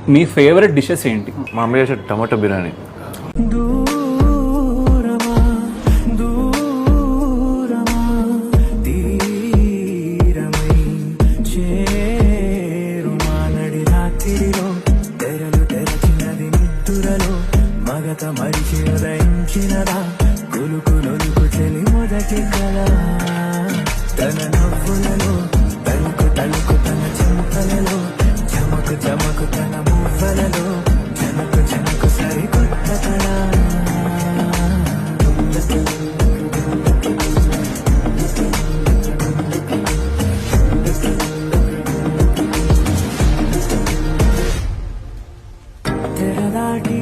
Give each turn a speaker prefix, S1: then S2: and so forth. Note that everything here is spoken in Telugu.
S1: మీ ఫేవరెట్ డిషెస్ ఏంటి?
S2: మా అమ్మ చేసే టమాటో బిర్యానీ.
S3: దూరమా దూరమా తీరమై చేరుమా నడి రాత్రిలో తెరలు తెరచినది నిద్దురలో మగత మరిచి ఉదయించినదా కులుకులొలుకు చెలి మొదటి కళ తన నవ్వులలో తలుకు తలుకు తన చెంపలలో చమకు చమకు తన మువ్వలలో జనకు జనకు సరికొత్త కళ తెరదాటి